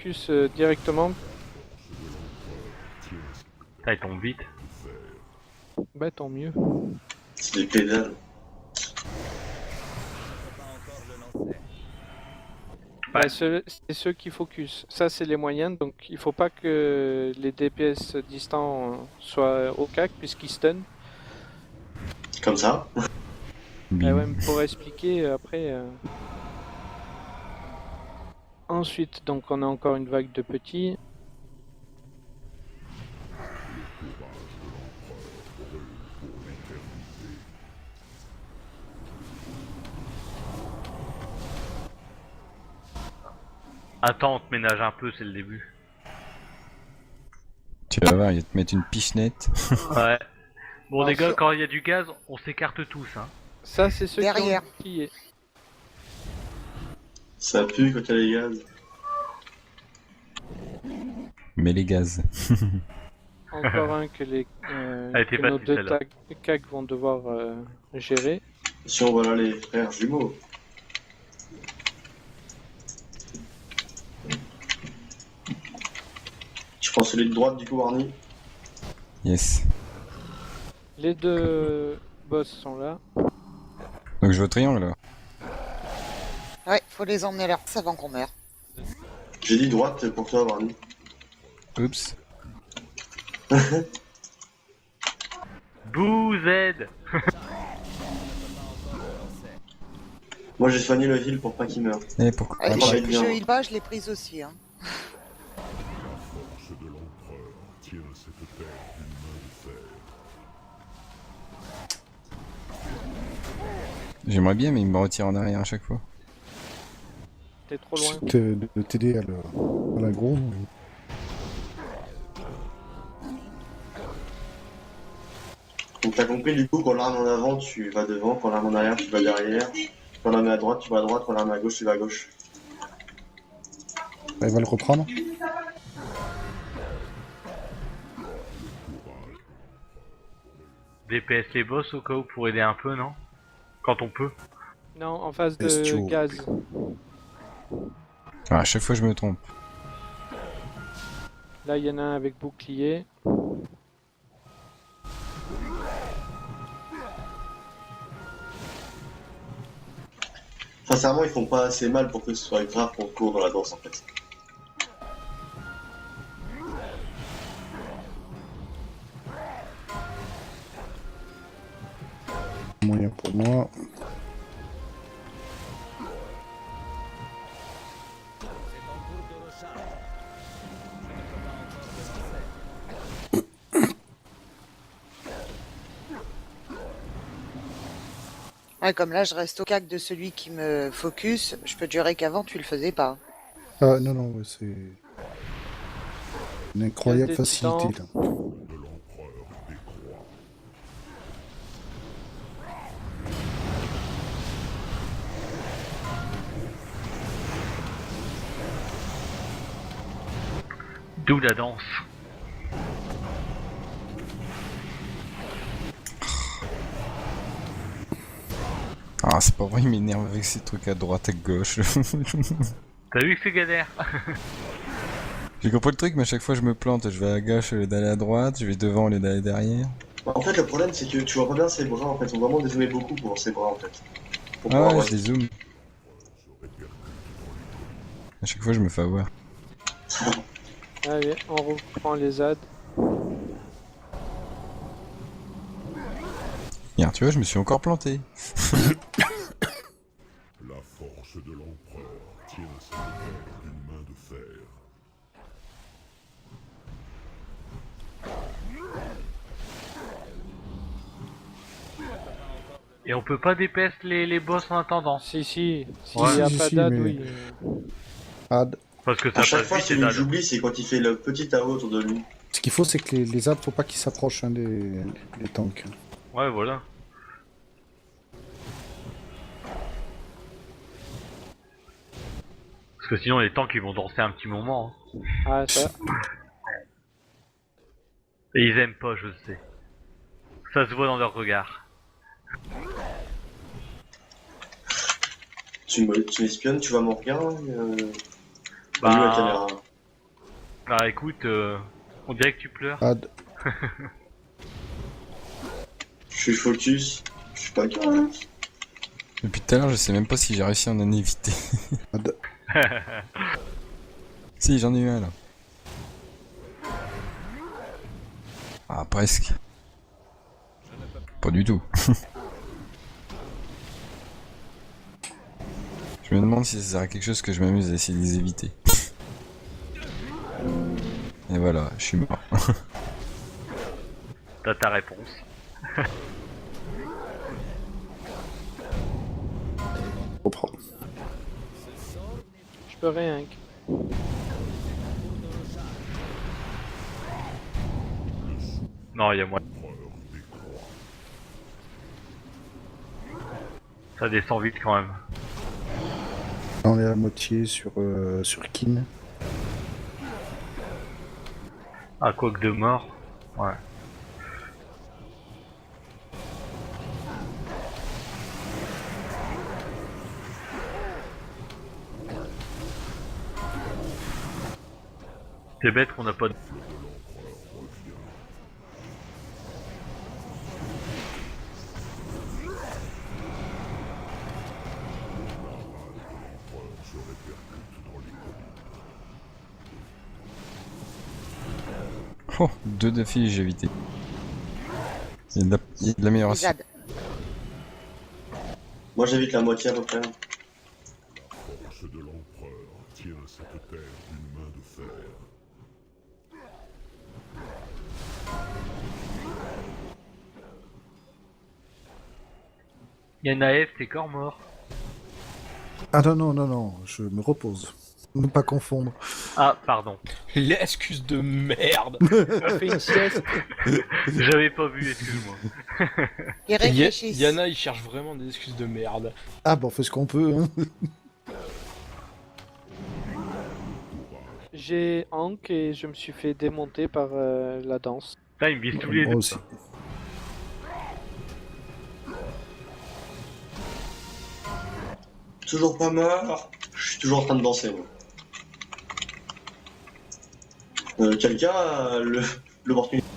focus directement. Ça, il tombe vite. Bah tant mieux. C'est des pédales. Bah, c'est ceux qui focus. Ça, c'est les moyens, donc il faut pas que les DPS distants soient au cac puisqu'ils stun. Comme ça. Ah ouais, mais pour expliquer après. Ensuite, donc on a encore une vague de petits. Attends, on te ménage un peu, c'est le début. Tu vas voir, il va te mettre une pichenette. Ouais. Bon, les gars, Attention. quand il y a du gaz, on s'écarte tous, hein. Ça, c'est ceux Derrière. qui ont bouclier. Ça pue quand il y a les gaz. Mais les gaz. Encore un que les Elle était que nos facile, deux celle-là. CAC vont devoir gérer. Si on voilà les frères jumeaux. Je prends celui de droite du coup, Arnie. Yes. Les deux boss sont là. Donc je vais au triangle là. Ouais, faut les emmener à leur place avant qu'on meure. J'ai dit droite pour toi, Arnie. Oups. Bouh, Z. Moi j'ai soigné le heal pour pas qu'il meure. Et pourquoi Ouais, Ah, je, bien. je heal pas, je l'ai prise aussi. Hein. force de l'empereur tient cette terre d'une main de fer. J'aimerais bien, mais il me retire en arrière à chaque fois. T'es trop loin. De t'aider à l'agro. Donc t'as compris du coup, quand l'arme en avant tu vas devant, quand l'arme en arrière tu vas derrière. Quand l'arme est à droite tu vas à droite, quand l'arme est à gauche tu vas à gauche. Elle va le reprendre. DPS les boss au cas où pour aider un peu, non? Quand on peut. Non, en phase de Bestiaux. gaz. Ah, à chaque fois je me trompe. Là, il y en a un avec bouclier. Sincèrement ils font pas assez mal pour que ce soit grave qu'on court dans la danse en fait. Moyen pour moi. Ouais, comme là, je reste au cac de celui qui me focus. Je peux te jurer qu'avant, tu le faisais pas. Ah non, non, ouais, c'est une incroyable Des facilité titans. là. De l'empereur décroît. D'où la danse. Ah, c'est pas vrai, il m'énerve avec ces trucs à droite, à gauche. T'as vu que c'est galère? J'ai compris le truc, mais à chaque fois je me plante. Je vais à gauche au lieu d'aller à droite, je vais devant au lieu d'aller derrière. En fait le problème c'est que tu vois pas bien ses bras en fait, on va vraiment dézoomer beaucoup pour ses bras en fait. Pour Ah pouvoir ouais, voir. je les zoome. À chaque fois je me fais avoir. Allez, on reprend les ZAD. Regarde, tu vois, je me suis encore planté. La force de l'empereur tient cette terre d'une main de fer. Et on peut pas DPS les boss en attendant. Si, s'il Ouais. n'y a Si, pas si, d'AD, mais- oui. Ad. Parce que ça À chaque passe fois vite et celui que dalle. j'oublie c'est quand il fait le petit AO autour de lui. Ce qu'il faut, c'est que les ads, faut pas qu'ils s'approchent hein, des tanks. Ouais, voilà. Parce que sinon les tanks ils vont danser un petit moment. Hein. Ah, ça. Et ils aiment pas, je sais. Ça se voit dans leur regard. Tu m'espionnes, tu vas m'en regarder Bah, la caméra. Bah écoute, on dirait que tu pleures. Ad. Je suis focus. Je suis pas carré. Depuis tout à l'heure, je sais même pas si j'ai réussi à en éviter. Ad. Si, j'en ai eu un là. Ah, presque. Pas du tout. Je me demande si ça sert à quelque chose que je m'amuse à essayer de les éviter. Et voilà, je suis mort. T'as ta réponse. Reprends. Je peux rien. Non, y a moi. Ça descend vite quand même. On est à la moitié sur Kin. Ah, quoique de mort. Ouais. C'est bête qu'on n'a pas de... Oh, 2 défis j'ai évité. Il y a de Les l'amélioration. ZAD. Moi j'évite la moitié à peu près. La force de l'empereur tient cette terre d'une main de fer. Yanaef, t'es corps mort. Ah non, non, non, non, je me repose. Ne pas confondre. Ah, pardon. L'excuse de merde. On fait une sieste. J'avais pas vu, excuse-moi. Ils réfléchissent. Yana, il cherche vraiment des excuses de merde. Ah bon, on fait ce qu'on peut. Hein. J'ai Hank et je me suis fait démonter par la danse. Putain, il me vise tous les Moi deux. aussi. Toujours pas mort. Je suis toujours en train de danser moi. Quelqu'un a l'opportunité.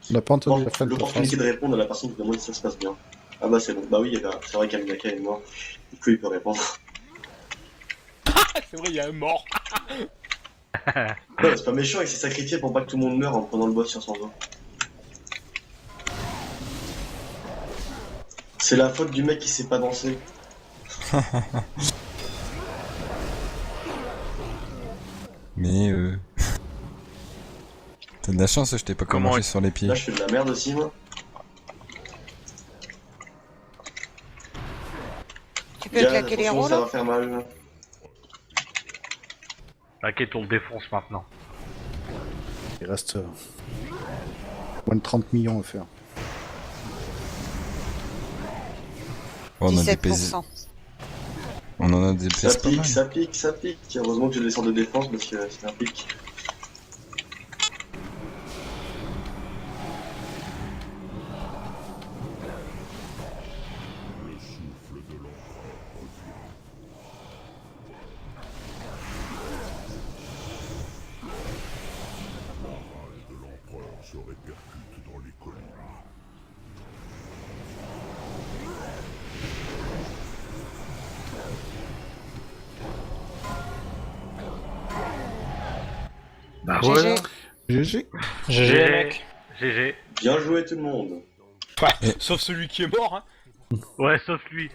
On n'a pas entendu la fin de ta L'opportunité phrase. de répondre à la personne qui demande si ça se passe bien. Ah bah c'est bon. Bah oui, c'est vrai qu'Aminaka est mort. Du coup il peut répondre. C'est vrai, il y a un mort. Ouais, c'est pas méchant, il s'est sacrifié pour pas que tout le monde meure en prenant le boss sur son dos. C'est la faute du mec qui sait pas danser. Mais T'as de la chance, je t'ai pas Comment commencé sur les pieds. Là je fais de la merde aussi moi. Tu peux Gars, claquer les attention, roues ça là va faire mal. T'inquiète, on le défonce maintenant. Il reste moins de 30 millions à faire. Oh, on a des PS... 17%. On en a des Ça PS pas pique, mal. ça pique, ça pique. Heureusement que j'ai des sorts de défense parce que c'est un pic. Le souffle de l'empereur revient. La rage de l'empereur se répercute dans les collines. Bah GG. GG. GG, mec. GG. Bien joué tout le monde. Ouais, sauf celui qui est mort, hein. Ouais, sauf lui.